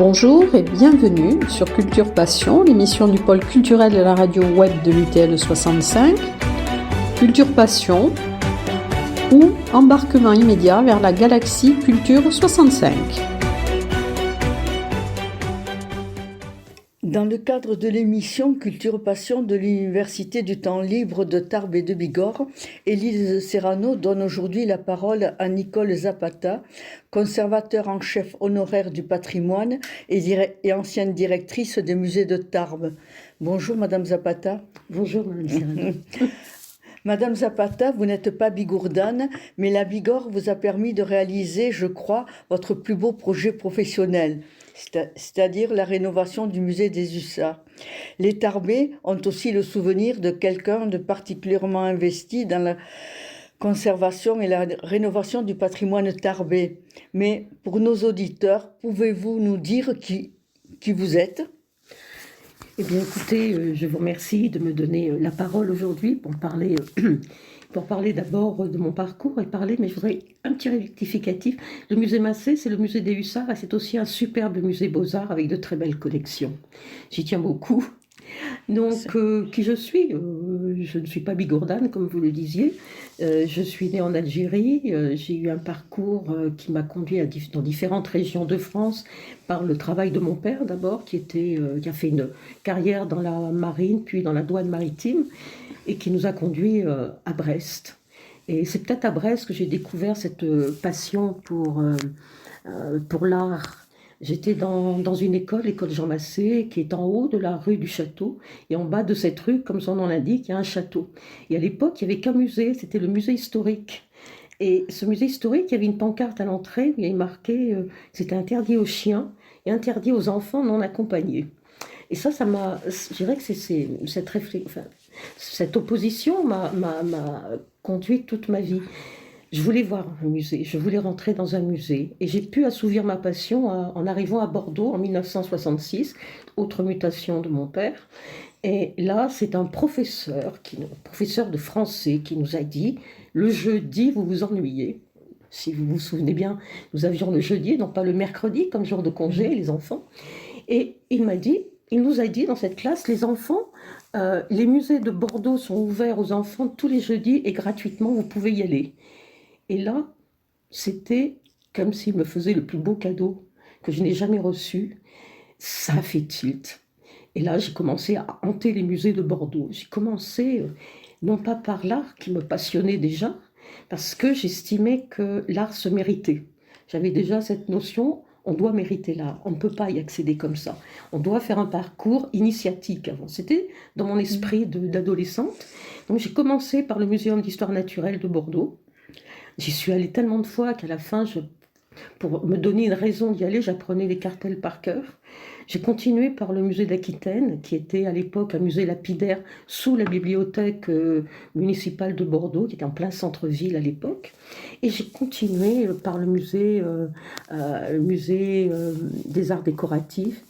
Bonjour et bienvenue sur Culture Passion, l'émission du pôle culturel de la radio web de l'UTL 65. Culture Passion ou embarquement immédiat vers la galaxie Culture 65. Dans le cadre de l'émission Culture Passion de l'Université du temps libre de Tarbes et de Bigorre, Élise Serrano donne aujourd'hui la parole à Nicole Zapata, conservateur en chef honoraire du patrimoine et ancienne directrice des musées de Tarbes. Bonjour Madame Zapata. Bonjour Madame Serrano. Madame Zapata, vous n'êtes pas bigourdane, mais la Bigorre vous a permis de réaliser, je crois, votre plus beau projet professionnel, c'est-à-dire la rénovation du musée des Hussards. Les Tarbais ont aussi le souvenir de quelqu'un de particulièrement investi dans la conservation et la rénovation du patrimoine tarbais. Mais pour nos auditeurs, pouvez-vous nous dire qui vous êtes ? Eh bien, écoutez, je vous remercie de me donner la parole aujourd'hui pour parler d'abord de mon parcours et parler, mais je voudrais un petit rectificatif. Le musée Massé, c'est le musée des Hussards et c'est aussi un superbe musée Beaux-Arts avec de très belles collections. J'y tiens beaucoup. Donc, qui je suis je ne suis pas bigourdane, comme vous le disiez. Je suis née en Algérie. J'ai eu un parcours qui m'a conduit dans différentes régions de France par le travail de mon père d'abord, qui a fait une carrière dans la marine, puis dans la douane maritime, et qui nous a conduits à Brest. Et c'est peut-être à Brest que j'ai découvert cette passion pour l'art. J'étais dans une école, l'école Jean Massé, qui est en haut de la rue du Château. Et en bas de cette rue, comme son nom l'indique, il y a un château. Et à l'époque, il n'y avait qu'un musée, c'était le musée historique. Et ce musée historique, il y avait une pancarte à l'entrée où il y avait marqué c'était interdit aux chiens et interdit aux enfants non accompagnés. Et ça m'a... Je dirais que cette opposition m'a conduite toute ma vie. Je voulais voir un musée, je voulais rentrer dans un musée et j'ai pu assouvir ma passion en arrivant à Bordeaux en 1966, autre mutation de mon père. Et là, c'est un professeur de français qui nous a dit « Le jeudi, vous vous ennuyez ». Si vous vous souvenez bien, nous avions le jeudi, non pas le mercredi, comme jour de congé, les enfants. Et il nous a dit dans cette classe, les enfants, les musées de Bordeaux sont ouverts aux enfants tous les jeudis et gratuitement, vous pouvez y aller. Et là, c'était comme s'il me faisait le plus beau cadeau que je n'ai jamais reçu. Ça a fait tilt. Et là, j'ai commencé à hanter les musées de Bordeaux. J'ai commencé, non pas par l'art qui me passionnait déjà, parce que j'estimais que l'art se méritait. J'avais déjà cette notion, on doit mériter l'art. On ne peut pas y accéder comme ça. On doit faire un parcours initiatique avant. C'était dans mon esprit d'adolescente. Donc j'ai commencé par le Muséum d'histoire naturelle de Bordeaux. J'y suis allée tellement de fois qu'à la fin, pour me donner une raison d'y aller, j'apprenais les cartels par cœur. J'ai continué par le musée d'Aquitaine, qui était à l'époque un musée lapidaire sous la bibliothèque municipale de Bordeaux, qui était en plein centre-ville à l'époque. Et j'ai continué par le musée des arts décoratifs.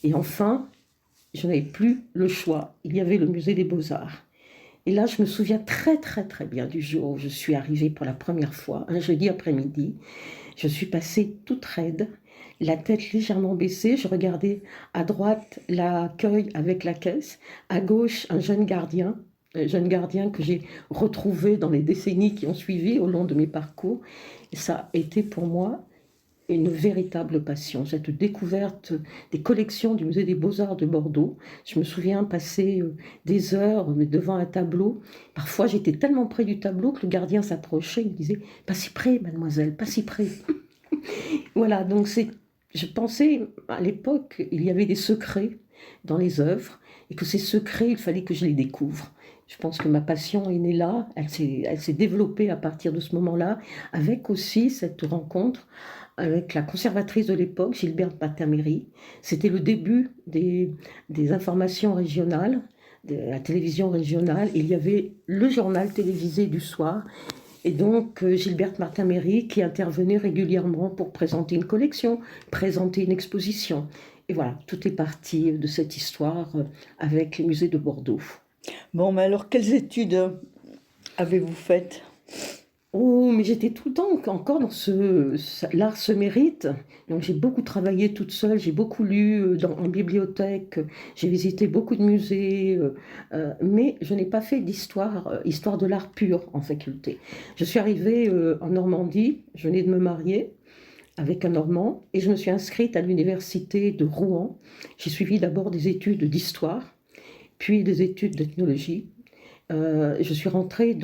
Et enfin, je n'avais plus le choix. Il y avait le musée des beaux-arts. Et là, je me souviens très très très bien du jour où je suis arrivée pour la première fois, un jeudi après-midi. Je suis passée toute raide, la tête légèrement baissée. Je regardais à droite l'accueil avec la caisse, à gauche un jeune gardien que j'ai retrouvé dans les décennies qui ont suivi au long de mes parcours. Et ça a été pour moi une véritable passion, cette découverte des collections du musée des Beaux-Arts de Bordeaux. Je me souviens passer des heures devant un tableau. Parfois, j'étais tellement près du tableau que le gardien s'approchait et me disait « Pas si près, mademoiselle, pas si près ». Voilà, donc je pensais, à l'époque, il y avait des secrets dans les œuvres et que ces secrets, il fallait que je les découvre. Je pense que ma passion est née là, elle s'est développée à partir de ce moment-là, avec aussi cette rencontre avec la conservatrice de l'époque, Gilberte Martin-Méry. C'était le début des informations régionales, de la télévision régionale. Il y avait le journal télévisé du soir. Et donc, Gilberte Martin-Méry qui intervenait régulièrement pour présenter une collection, présenter une exposition. Et voilà, tout est parti de cette histoire avec les musées de Bordeaux. Bon, mais alors, quelles études avez-vous faites ? Oh, mais j'étais tout le temps encore dans l'art se mérite. Donc j'ai beaucoup travaillé toute seule, j'ai beaucoup lu en bibliothèque, j'ai visité beaucoup de musées, mais je n'ai pas fait d'histoire, histoire de l'art pur en faculté. Je suis arrivée en Normandie, je venais de me marier avec un Normand et je me suis inscrite à l'université de Rouen. J'ai suivi d'abord des études d'histoire, puis des études d'ethnologie. Je suis rentrée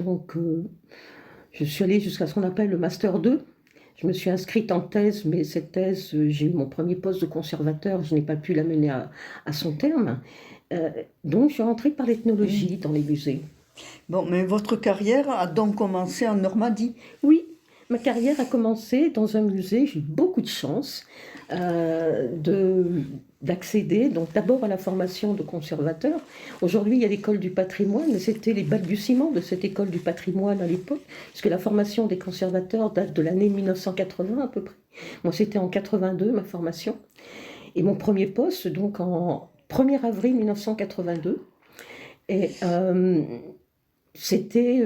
je suis allée jusqu'à ce qu'on appelle le Master 2. Je me suis inscrite en thèse, mais cette thèse, j'ai eu mon premier poste de conservateur, je n'ai pas pu la mener à son terme. Donc, je suis rentrée par l'ethnologie dans les musées. Bon, mais votre carrière a donc commencé en Normandie. Oui, ma carrière a commencé dans un musée, j'ai eu beaucoup de chance d'accéder donc d'abord à la formation de conservateur. Aujourd'hui, il y a l'école du patrimoine, mais c'était les balbutiements de cette école du patrimoine à l'époque, puisque la formation des conservateurs date de l'année 1980 à peu près. Moi, c'était en 82, ma formation. Et mon premier poste, donc en 1er avril 1982. Et c'était,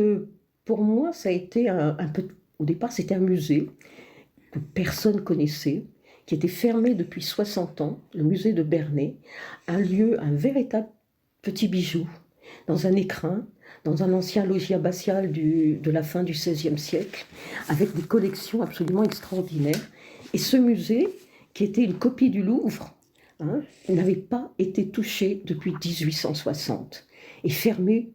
pour moi, ça a été un peu... Au départ, c'était un musée que personne connaissait, qui était fermé depuis 60 ans, le musée de Bernay, un lieu, un véritable petit bijou, dans un écrin, dans un ancien logis abbatial de la fin du XVIe siècle, avec des collections absolument extraordinaires. Et ce musée, qui était une copie du Louvre, n'avait pas été touché depuis 1860, et fermé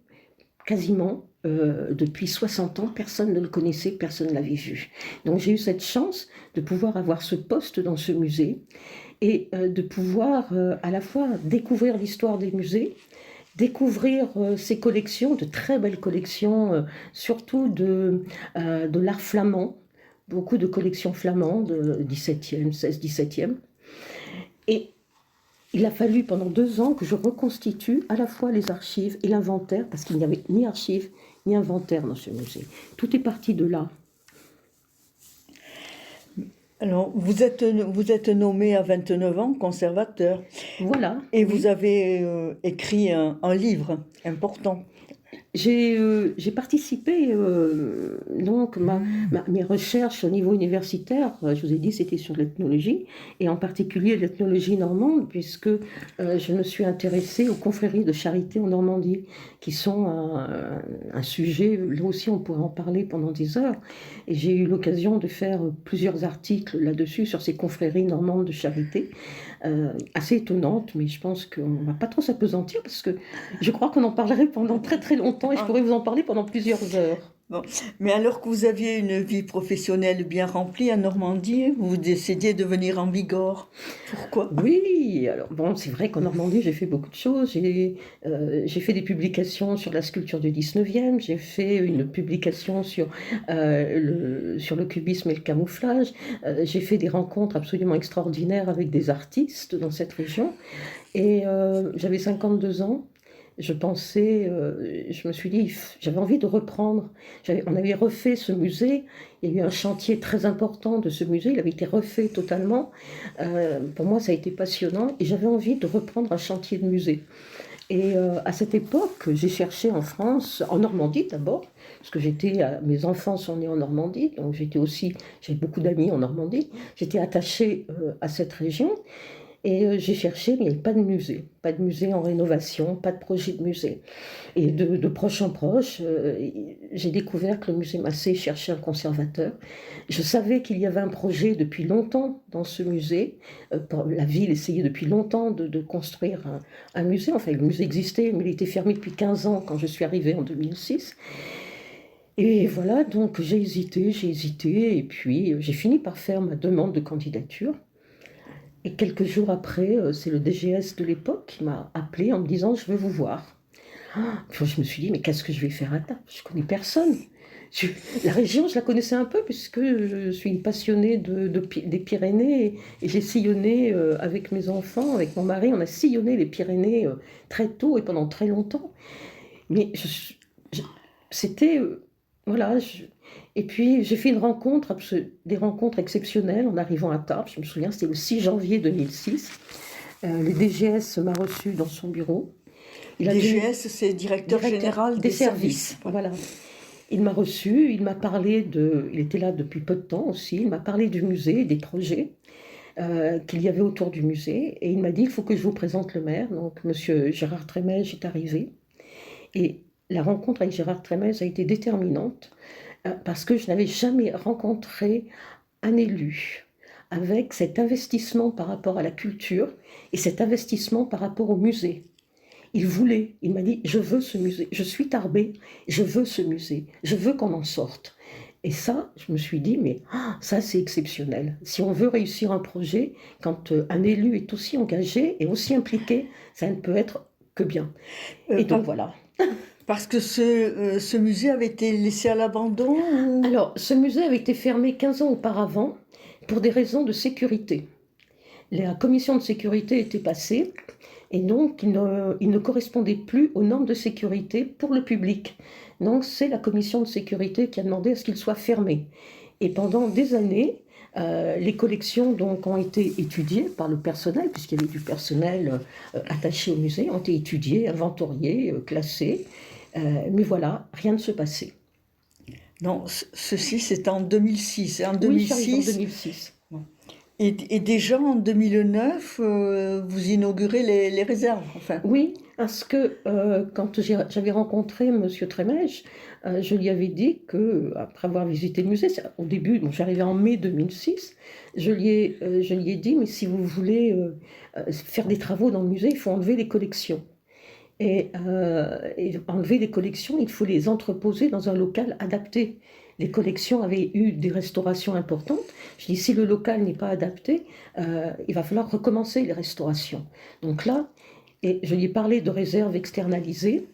quasiment depuis 60 ans, personne ne le connaissait, personne ne l'avait vu. Donc j'ai eu cette chance de pouvoir avoir ce poste dans ce musée et de pouvoir à la fois découvrir l'histoire des musées, découvrir ces collections, de très belles collections, surtout de l'art flamand, beaucoup de collections flamandes, 17e, 16, 17e. Et il a fallu pendant 2 ans que je reconstitue à la fois les archives et l'inventaire, parce qu'il n'y avait ni archives ni inventaire dans ce musée. Tout est parti de là. Alors, vous êtes nommé à 29 ans conservateur. Voilà. Et vous avez écrit un livre important. J'ai participé, donc mes recherches au niveau universitaire, je vous ai dit, c'était sur l'ethnologie, et en particulier l'ethnologie normande, puisque je me suis intéressée aux confréries de charité en Normandie, qui sont un sujet, là aussi on pourrait en parler pendant des heures, et j'ai eu l'occasion de faire plusieurs articles là-dessus, sur ces confréries normandes de charité, assez étonnantes, mais je pense qu'on ne va pas trop s'apesantir, parce que je crois qu'on en parlerait pendant très très longtemps, et je pourrais vous en parler pendant plusieurs heures. Bon. Mais alors que vous aviez une vie professionnelle bien remplie en Normandie, vous décidiez de venir en Bigorre. Pourquoi? Oui, alors bon, c'est vrai qu'en Normandie, j'ai fait beaucoup de choses. J'ai fait des publications sur la sculpture du 19e, j'ai fait une publication sur le cubisme et le camouflage, j'ai fait des rencontres absolument extraordinaires avec des artistes dans cette région. Et j'avais 52 ans. Je pensais, je me suis dit, j'avais envie de reprendre. On avait refait ce musée, il y a eu un chantier très important de ce musée, il avait été refait totalement. Pour moi, ça a été passionnant et j'avais envie de reprendre un chantier de musée. Et à cette époque, j'ai cherché en France, en Normandie d'abord, parce que mes enfants sont nés en Normandie, donc j'avais beaucoup d'amis en Normandie, j'étais attachée à cette région. Et j'ai cherché, mais il n'y avait pas de musée en rénovation, pas de projet de musée. Et de proche en proche, j'ai découvert que le musée Massé cherchait un conservateur. Je savais qu'il y avait un projet depuis longtemps dans ce musée. La ville essayait depuis longtemps de construire un musée. Enfin, le musée existait, mais il était fermé depuis 15 ans quand je suis arrivée en 2006. Et voilà, donc j'ai hésité, et puis j'ai fini par faire ma demande de candidature. Et quelques jours après, c'est le DGS de l'époque qui m'a appelé en me disant « Je veux vous voir ». Puis je me suis dit « Mais qu'est-ce que je vais faire à Tarbes ? Je ne connais personne ». La région, je la connaissais un peu puisque je suis une passionnée des Pyrénées et j'ai sillonné avec mes enfants, avec mon mari, on a sillonné les Pyrénées très tôt et pendant très longtemps. Mais c'était... voilà, et puis j'ai fait des rencontres exceptionnelles en arrivant à Tarbes. Je me souviens, c'était le 6 janvier 2006. Le DGS m'a reçu dans son bureau. DGS, c'est directeur général des services. Voilà. Il m'a reçu, il m'a parlé il était là depuis peu de temps aussi, il m'a parlé du musée, des projets qu'il y avait autour du musée, et il m'a dit, il faut que je vous présente le maire. Donc monsieur Gérard Trémège est arrivé, et la rencontre avec Gérard Trémège a été déterminante, parce que je n'avais jamais rencontré un élu avec cet investissement par rapport à la culture et cet investissement par rapport au musée. Il m'a dit, je veux ce musée, je suis Tarbé, je veux ce musée, je veux qu'on en sorte. Et ça, je me suis dit, mais ça c'est exceptionnel. Si on veut réussir un projet, quand un élu est aussi engagé et aussi impliqué, ça ne peut être que bien. Et donc voilà. Parce que ce musée avait été laissé à l'abandon ou... Alors, ce musée avait été fermé 15 ans auparavant pour des raisons de sécurité. La commission de sécurité était passée et donc il ne correspondait plus aux normes de sécurité pour le public. Donc c'est la commission de sécurité qui a demandé à ce qu'il soit fermé. Et pendant des années, les collections donc ont été étudiées par le personnel, puisqu'il y avait du personnel attaché au musée, ont été étudiées, inventoriées, classées. Mais voilà, rien ne se passait. Non, ceci c'est en 2006. En Oui, j'arrive en 2006. 2006. Et déjà en 2009, vous inaugurez les réserves, enfin. Oui, parce que quand j'avais rencontré M. Trémège, je lui avais dit que, après avoir visité le musée, au début, bon, j'arrivais en mai 2006, je lui ai dit, mais si vous voulez faire des travaux dans le musée, il faut enlever les collections. Et enlever les collections, il faut les entreposer dans un local adapté. Les collections avaient eu des restaurations importantes. Je dis, si le local n'est pas adapté, il va falloir recommencer les restaurations. Donc là, et je lui ai parlé de réserves externalisées,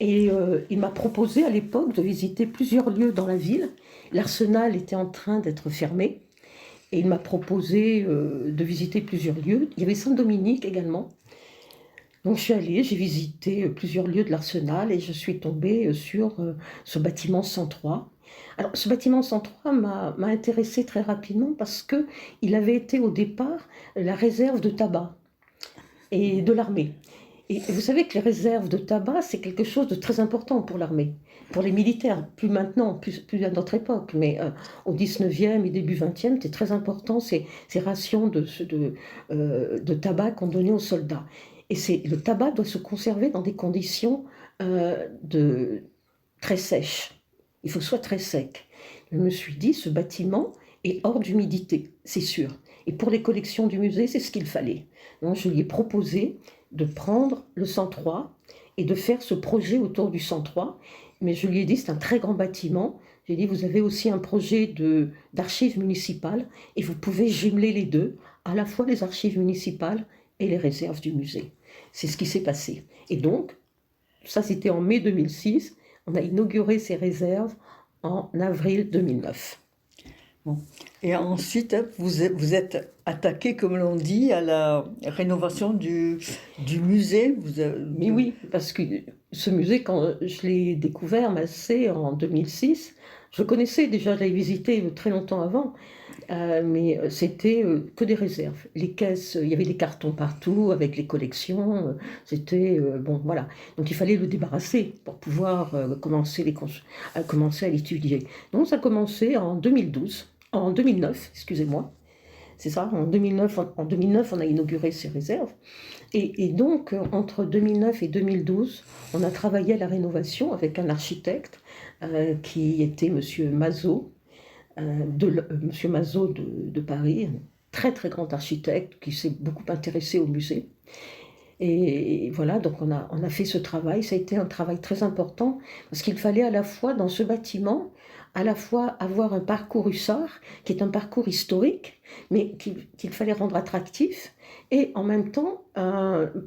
et il m'a proposé à l'époque de visiter plusieurs lieux dans la ville. L'Arsenal était en train d'être fermé, et il m'a proposé de visiter plusieurs lieux. Il y avait Saint-Dominique également. Donc je suis allée, j'ai visité plusieurs lieux de l'Arsenal, et je suis tombée sur ce bâtiment 103. Alors, ce bâtiment 103 m'a intéressée très rapidement parce qu'il avait été au départ la réserve de tabac et de l'armée. Et vous savez que les réserves de tabac, c'est quelque chose de très important pour l'armée, pour les militaires, plus maintenant, plus à notre époque, mais au 19e et début 20e, c'était très important ces rations de tabac qu'on donnait aux soldats. Et le tabac doit se conserver dans des conditions très sèches. Il faut que ce soit très sec. Je me suis dit, ce bâtiment est hors d'humidité, c'est sûr. Et pour les collections du musée, c'est ce qu'il fallait. Donc je lui ai proposé de prendre le 103 et de faire ce projet autour du 103. Mais je lui ai dit, c'est un très grand bâtiment. J'ai dit, vous avez aussi un projet d'archives municipales et vous pouvez jumeler les deux, à la fois les archives municipales et les réserves du musée. C'est ce qui s'est passé. Et donc, ça c'était en mai 2006. On a inauguré ces réserves en avril 2009. Bon. Et ensuite, vous êtes attaqué, comme l'on dit, à la rénovation du musée. Mais oui, parce que ce musée, quand je l'ai découvert, c'est en 2006. Je le connaissais déjà, je l'avais visité très longtemps avant, mais c'était que des réserves. Les caisses, il y avait des cartons partout avec les collections, c'était bon, voilà. Donc il fallait le débarrasser pour pouvoir commencer à l'étudier. Donc ça a commencé en 2009, excusez-moi. C'est ça, en 2009, on a inauguré ces réserves. Et donc, entre 2009 et 2012, on a travaillé à la rénovation avec un architecte qui était M. Mazot, Monsieur Mazot de Paris, un très très grand architecte qui s'est beaucoup intéressé au musée. Et voilà, donc on a fait ce travail. Ça a été un travail très important parce qu'il fallait à la fois dans ce bâtiment, à la fois avoir un parcours Hussard, qui est un parcours historique, mais qu'il fallait rendre attractif, et en même temps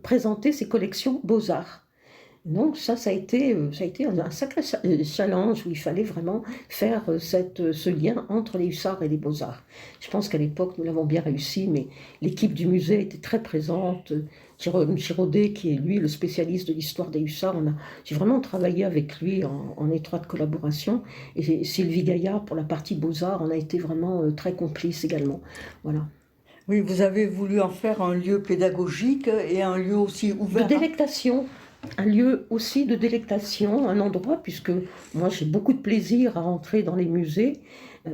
présenter ses collections Beaux-Arts. Donc ça a été un sacré challenge où il fallait vraiment faire ce lien entre les Hussards et les Beaux-Arts. Je pense qu'à l'époque, nous l'avons bien réussi, mais l'équipe du musée était très présente. Jérôme Giraudet, qui est lui le spécialiste de l'histoire des Hussards, j'ai vraiment travaillé avec lui en étroite collaboration. Et Sylvie Gaillard, pour la partie Beaux-Arts, on a été vraiment très complices également. Voilà. Oui, vous avez voulu en faire un lieu pédagogique et un lieu aussi ouvert. De délectation. un lieu aussi de délectation, un endroit, puisque moi j'ai beaucoup de plaisir à entrer dans les musées.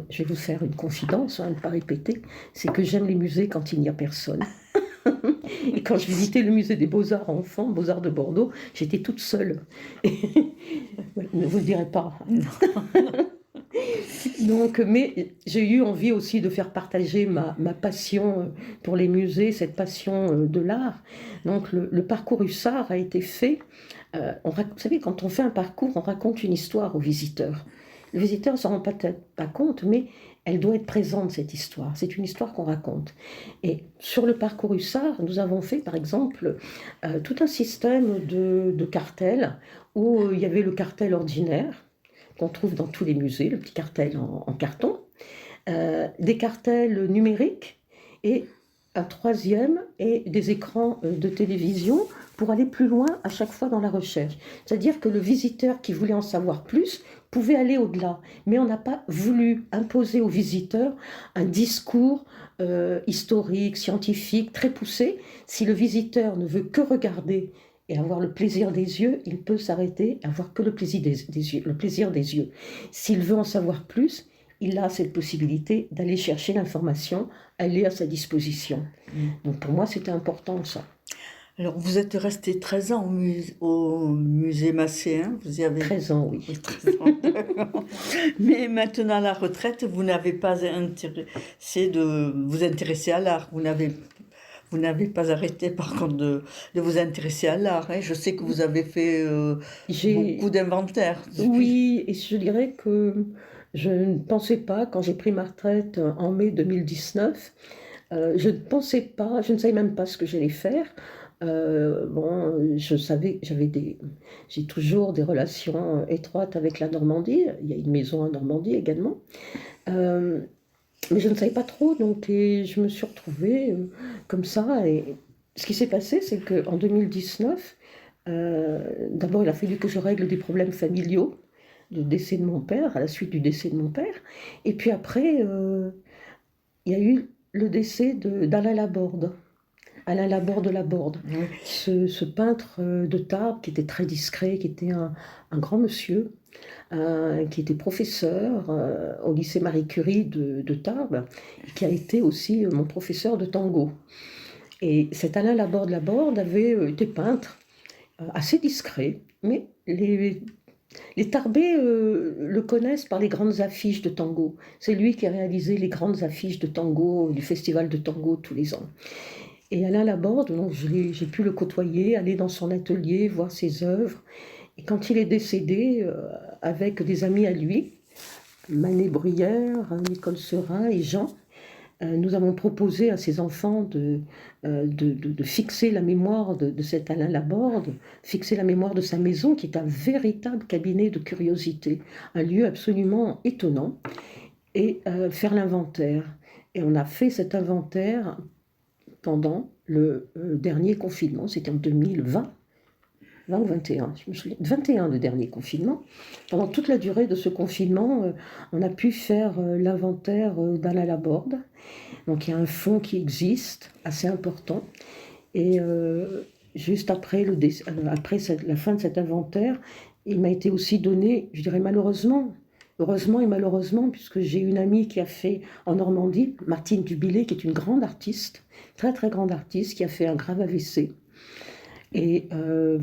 Je vais vous faire une confidence, ne pas répéter, c'est que j'aime les musées quand il n'y a personne. Et quand je visitais le musée des Beaux-Arts enfants, Beaux-Arts de Bordeaux, j'étais toute seule. Ne vous le direz pas. Donc, mais j'ai eu envie aussi de faire partager ma passion pour les musées, cette passion de l'art. Donc le parcours Hussard a été fait. Vous savez, quand on fait un parcours, on raconte une histoire aux visiteurs. Le visiteur ne s'en rend peut-être pas compte, mais elle doit être présente, cette histoire. C'est une histoire qu'on raconte. Et sur le parcours Hussard, nous avons fait, par exemple, tout un système de cartels où il y avait le cartel ordinaire, qu'on trouve dans tous les musées, le petit cartel en carton, des cartels numériques et un troisième et des écrans de télévision pour aller plus loin à chaque fois dans la recherche. C'est-à-dire que le visiteur qui voulait en savoir plus pouvait aller au-delà, mais on n'a pas voulu imposer aux visiteurs un discours historique, scientifique, très poussé. Si le visiteur ne veut que regarder et avoir le plaisir des yeux, il peut s'arrêter et avoir que le plaisir des yeux, le plaisir des yeux. S'il veut en savoir plus, il a cette possibilité d'aller chercher l'information, elle est à sa disposition. Donc pour moi, c'était important ça. Alors, vous êtes resté 13 ans au musée Masséen, vous y avez... 13 ans, oui. 13 ans, d'accord. Mais maintenant, à la retraite, vous n'avez pas intéressé de vous intéresser à l'art. Vous n'avez pas arrêté, par contre, de vous intéresser à l'art. Hein. Je sais que vous avez fait beaucoup d'inventaires. Oui, et je dirais que je ne pensais pas, quand j'ai pris ma retraite en mai 2019, je ne pensais pas, je ne savais même pas ce que j'allais faire. Je savais que j'ai toujours des relations étroites avec la Normandie. Il y a une maison en Normandie également. Mais je ne savais pas trop, donc et je me suis retrouvée comme ça. Et ce qui s'est passé, c'est qu'en 2019, d'abord il a fallu que je règle des problèmes familiaux, le décès de mon père, à la suite du décès de mon père. Et puis après, il y a eu le décès d'Alain Laborde. Alain Laborde. Oui. Ce peintre de Tarbes qui était très discret, qui était un grand monsieur, qui était professeur au lycée Marie Curie de Tarbes, qui a été aussi mon professeur de tango. Et cet Alain Laborde avait été peintre, assez discret, mais les Tarbais le connaissent par les grandes affiches de tango. C'est lui qui a réalisé les grandes affiches de tango du festival de tango tous les ans. Et Alain Laborde, donc j'ai pu le côtoyer, aller dans son atelier, voir ses œuvres. Et quand il est décédé, avec des amis à lui, Manet Bruyère, Nicole Serin et Jean, nous avons proposé à ses enfants de fixer la mémoire de cet Alain Laborde, fixer la mémoire de sa maison, qui est un véritable cabinet de curiosité, un lieu absolument étonnant, et faire l'inventaire. Et on a fait cet inventaire pendant le dernier confinement, c'était en 2020, 20 ou 21, je me souviens, 21 le dernier confinement. Pendant toute la durée de ce confinement, on a pu faire l'inventaire d'Alain Laborde. Donc il y a un fonds qui existe, assez important. Et juste après, la fin de cet inventaire, il m'a été aussi donné, je dirais heureusement et malheureusement, puisque j'ai une amie qui a fait en Normandie, Martine Dubillet, qui est une grande artiste, très très grande artiste, qui a fait un grave AVC. Et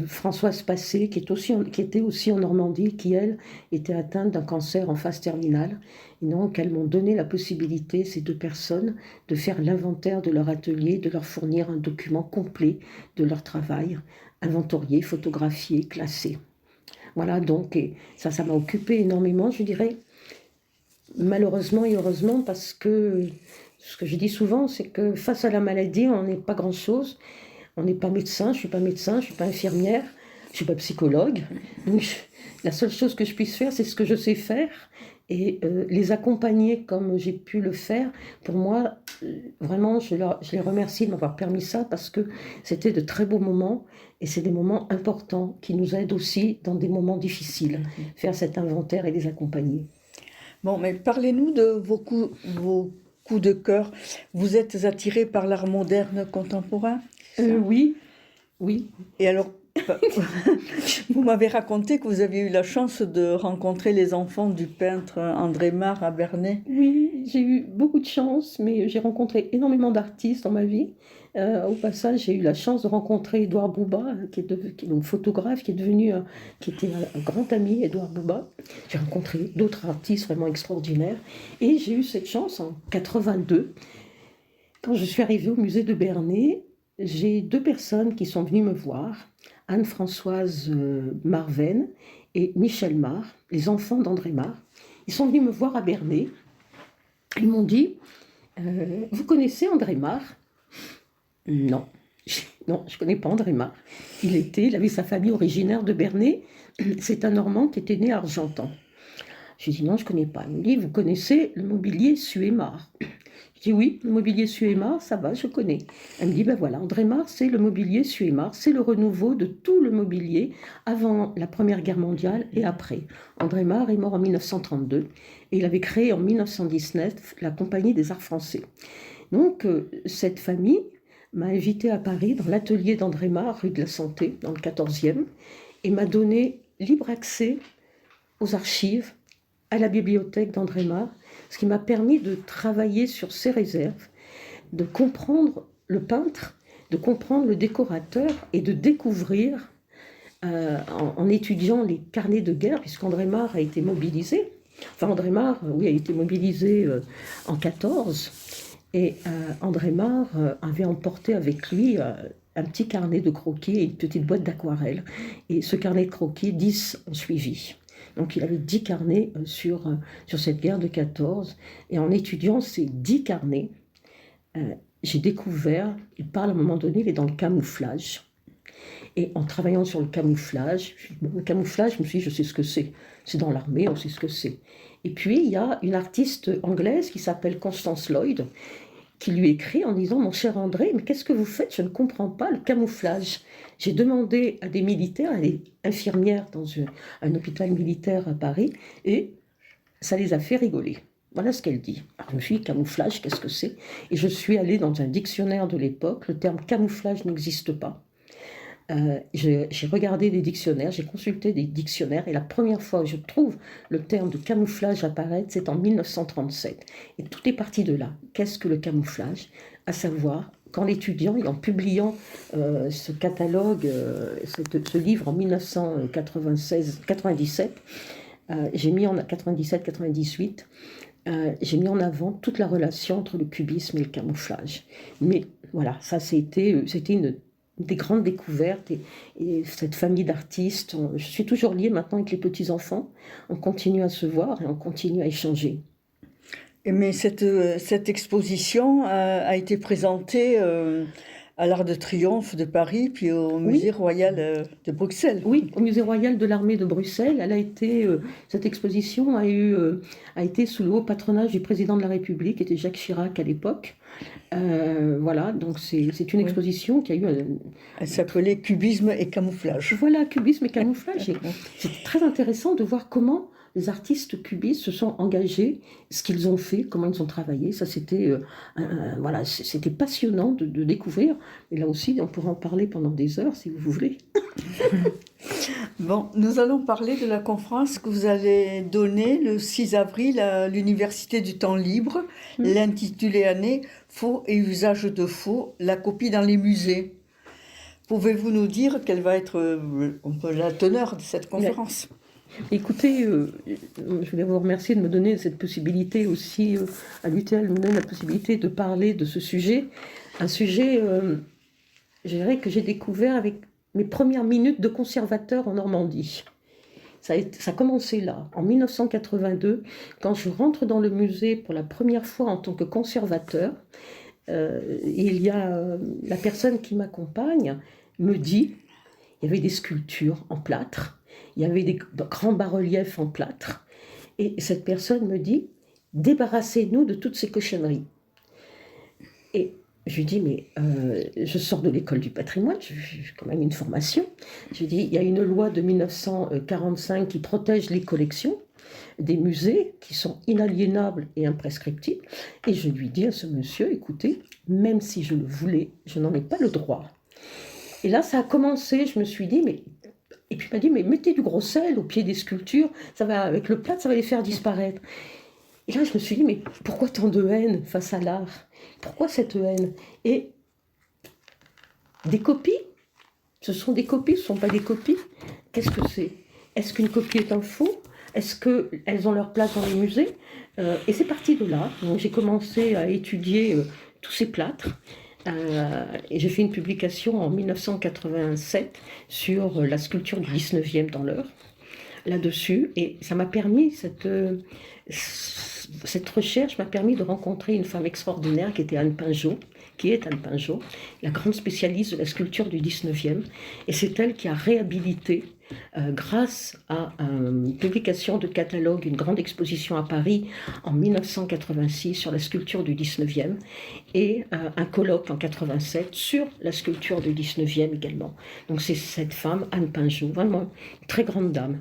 Françoise Passé, qui était aussi en Normandie, qui elle était atteinte d'un cancer en phase terminale. Et donc elles m'ont donné la possibilité, ces deux personnes, de faire l'inventaire de leur atelier, de leur fournir un document complet de leur travail, inventorié, photographié, classé. Voilà, donc et ça m'a occupé énormément, je dirais, malheureusement et heureusement, parce que ce que je dis souvent, c'est que face à la maladie, on n'est pas grand-chose. On n'est pas médecin, je ne suis pas médecin, je ne suis pas infirmière, je ne suis pas psychologue. Donc, la seule chose que je puisse faire, c'est ce que je sais faire. Et les accompagner comme j'ai pu le faire, pour moi, vraiment, je les remercie de m'avoir permis ça, parce que c'était de très beaux moments, et c'est des moments importants qui nous aident aussi dans des moments difficiles, faire cet inventaire et les accompagner. Bon, mais parlez-nous de vos coups de cœur. Vous êtes attiré par l'art moderne contemporain ? Oui. Et alors, Vous m'avez raconté que vous aviez eu la chance de rencontrer les enfants du peintre André Mare à Bernay. Oui, j'ai eu beaucoup de chance, mais j'ai rencontré énormément d'artistes dans ma vie. Au passage, j'ai eu la chance de rencontrer Édouard Bouba, qui est donc photographe, qui était un grand ami, Édouard Bouba. J'ai rencontré d'autres artistes vraiment extraordinaires. Et j'ai eu cette chance en 82, quand je suis arrivée au musée de Bernay. J'ai deux personnes qui sont venues me voir, Anne-Françoise Marven et Michel Mare, les enfants d'André Mare. Ils sont venus me voir à Bernay. Ils m'ont dit, vous connaissez André Mare? Non, non, je ne connais pas André Mare. Il avait sa famille originaire de Bernay. C'est un Normand qui était né à Argentan. Je lui ai dit non, je ne connais pas. Il me dit, vous connaissez le mobilier Suémar? Je dis oui, le mobilier Suémar, ça va, je connais. Elle me dit, ben voilà, André Mare, c'est le mobilier Suémar, c'est le renouveau de tout le mobilier avant la Première Guerre mondiale et après. André Mare est mort en 1932 et il avait créé en 1919 la Compagnie des Arts Français. Donc, cette famille m'a invité à Paris dans l'atelier d'André Mare, rue de la Santé, dans le 14e, et m'a donné libre accès aux archives, à la bibliothèque d'André Mare, ce qui m'a permis de travailler sur ses réserves, de comprendre le peintre, de comprendre le décorateur et de découvrir, en étudiant les carnets de guerre, puisqu'André Mare a été mobilisé. Enfin, André Mare, oui, a été mobilisé en 14. Et André Mare avait emporté avec lui un petit carnet de croquis et une petite boîte d'aquarelle. Et ce carnet de croquis, 10 ont suivi. Donc il avait 10 carnets sur cette guerre de 14. Et en étudiant ces 10 carnets, j'ai découvert, il parle à un moment donné, il est dans le camouflage. Et en travaillant sur le camouflage, je me suis dit, je sais ce que c'est. C'est dans l'armée, on sait ce que c'est. Et puis, il y a une artiste anglaise qui s'appelle Constance Lloyd, qui lui écrit en disant « Mon cher André, mais qu'est-ce que vous faites? Je ne comprends pas le camouflage. » J'ai demandé à des militaires, à des infirmières dans un hôpital militaire à Paris, et ça les a fait rigoler. Voilà ce qu'elle dit. Alors, je me suis dit, camouflage, qu'est-ce que c'est? Et je suis allée dans un dictionnaire de l'époque, le terme camouflage n'existe pas. J'ai regardé des dictionnaires, j'ai consulté des dictionnaires, et la première fois que je trouve le terme de camouflage apparaître, c'est en 1937. Et tout est parti de là. Qu'est-ce que le camouflage? À savoir, qu'en l'étudiant et en publiant ce catalogue, ce livre en 1997, j'ai mis en 97-98, j'ai mis en avant toute la relation entre le cubisme et le camouflage. Mais voilà, ça c'était une des grandes découvertes, et cette famille d'artistes, je suis toujours liée maintenant avec les petits-enfants, on continue à se voir et on continue à échanger. Mais cette exposition a été présentée à l'Arc de Triomphe de Paris, puis au Musée royal de Bruxelles. Oui, au Musée royal de l'armée de Bruxelles. Cette exposition a été sous le haut patronage du président de la République, qui était Jacques Chirac à l'époque. Voilà, donc c'est une exposition qui a eu... Elle s'appelait Cubisme et camouflage. Voilà, cubisme et camouflage. C'est très intéressant de voir comment les artistes cubistes se sont engagés, ce qu'ils ont fait, comment ils ont travaillé. Ça, c'était passionnant de découvrir. Et là aussi, on pourra en parler pendant des heures, si vous voulez. Bon, nous allons parler de la conférence que vous allez donner le 6 avril à l'Université du temps libre, l'intitulée année « Faux et usage de faux, la copie dans les musées ». Pouvez-vous nous dire quelle va être la teneur de cette conférence ? Écoutez, je voulais vous remercier de me donner cette possibilité aussi, à l'UTL, de me donner la possibilité de parler de ce sujet. Un sujet, je dirais, que j'ai découvert avec mes premières minutes de conservateur en Normandie. Ça a commencé là, en 1982, quand je rentre dans le musée pour la première fois en tant que conservateur. Il y a la personne qui m'accompagne me dit, il y avait des sculptures en plâtre, il y avait des grands bas-reliefs en plâtre, et cette personne me dit, débarrassez-nous de toutes ces cochonneries. Et je lui dis, mais je sors de l'école du patrimoine, j'ai quand même une formation. Je lui dis, il y a une loi de 1945 qui protège les collections des musées qui sont inaliénables et imprescriptibles. Et je lui dis à ce monsieur, écoutez, même si je le voulais, je n'en ai pas le droit. Et là, ça a commencé, je me suis dit, mais... Et puis il m'a dit, mais mettez du gros sel au pied des sculptures, ça va, avec le plâtre, ça va les faire disparaître. Et là, je me suis dit, mais pourquoi tant de haine face à l'art? Pourquoi cette haine? Et des copies, ce sont des copies, ce ne sont pas des copies. Qu'est-ce que c'est? Est-ce qu'une copie est un faux? Est-ce qu'elles ont leur place dans les musées? Et c'est parti de là. Donc j'ai commencé à étudier tous ces plâtres. Et j'ai fait une publication en 1987 sur la sculpture du 19e dans l'Eure, là-dessus. Et ça m'a permis, cette recherche m'a permis de rencontrer une femme extraordinaire qui était Anne Pinjot, la grande spécialiste de la sculpture du 19e. Et c'est elle qui a réhabilité, grâce à une publication de catalogue, une grande exposition à Paris en 1986 sur la sculpture du 19e et un colloque en 87 sur la sculpture du 19e également. Donc c'est cette femme, Anne Pinjot, vraiment une très grande dame.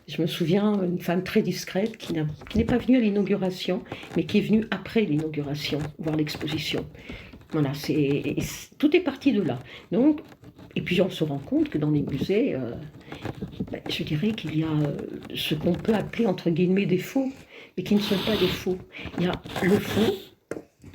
Je me souviens, une femme très discrète qui n'est pas venue à l'inauguration, mais qui est venue après l'inauguration, voir l'exposition. Voilà, tout est parti de là. Donc, et puis on se rend compte que dans les musées, je dirais qu'il y a ce qu'on peut appeler entre guillemets des faux, mais qui ne sont pas des faux. Il y a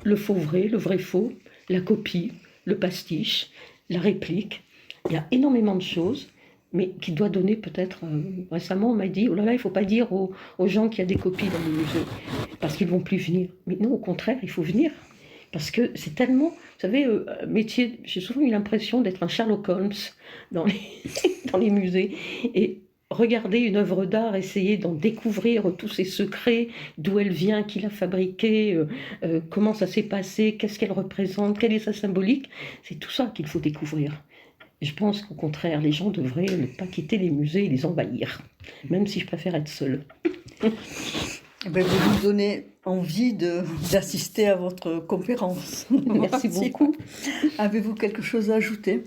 le faux vrai, le vrai faux, la copie, le pastiche, la réplique. Il y a énormément de choses, mais qui doit donner peut-être... récemment, on m'a dit, oh là là, il ne faut pas dire aux gens qu'il y a des copies dans les musées, parce qu'ils ne vont plus venir. Mais non, au contraire, il faut venir. Parce que c'est tellement, vous savez, métier, j'ai souvent eu l'impression d'être un Sherlock Holmes dans les musées. Et regarder une œuvre d'art, essayer d'en découvrir tous ses secrets, d'où elle vient, qui l'a fabriquée, comment ça s'est passé, qu'est-ce qu'elle représente, quelle est sa symbolique, c'est tout ça qu'il faut découvrir. Et je pense qu'au contraire, les gens devraient ne pas quitter les musées et les envahir, même si je préfère être seule. Vous nous donnez envie d'assister à votre conférence. Merci beaucoup. Avez-vous quelque chose à ajouter?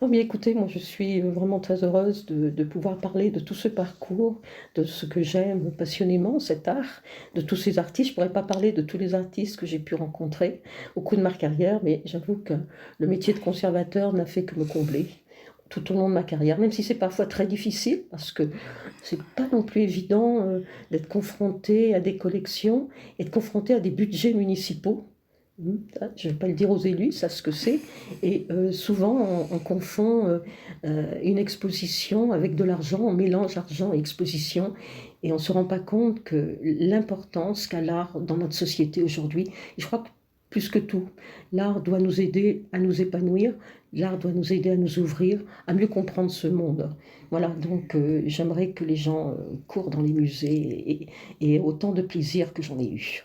Oh bien écoutez, moi je suis vraiment très heureuse de pouvoir parler de tout ce parcours, de ce que j'aime passionnément, cet art, de tous ces artistes. Je ne pourrais pas parler de tous les artistes que j'ai pu rencontrer au cours de ma carrière, mais j'avoue que le métier de conservateur n'a fait que me combler tout au long de ma carrière, même si c'est parfois très difficile, parce que c'est pas non plus évident d'être confronté à des collections et de confronté à des budgets municipaux. Je ne vais pas le dire aux élus, ils savent ce que c'est. Et souvent, on confond une exposition avec de l'argent, on mélange argent et exposition, et on ne se rend pas compte que l'importance qu'a l'art dans notre société aujourd'hui. Et je crois que plus que tout, l'art doit nous aider à nous épanouir, l'art doit nous aider à nous ouvrir, à mieux comprendre ce monde. Voilà, donc j'aimerais que les gens courent dans les musées et aient autant de plaisir que j'en ai eu.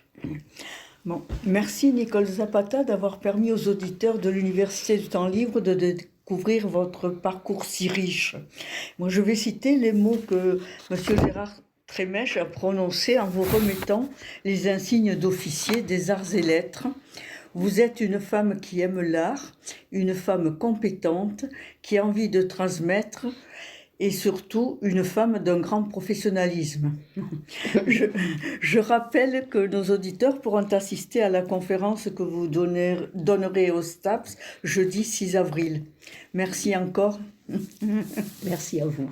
Bon, merci Nicole Zapata d'avoir permis aux auditeurs de l'Université du Temps Libre de découvrir votre parcours si riche. Moi, je vais citer les mots que M. Gérard Trémèche a prononcés en vous remettant les insignes d'officier des arts et lettres. Vous êtes une femme qui aime l'art, une femme compétente, qui a envie de transmettre, et surtout une femme d'un grand professionnalisme. Je rappelle que nos auditeurs pourront assister à la conférence que vous donnerez au STAPS jeudi 6 avril. Merci encore. Merci à vous.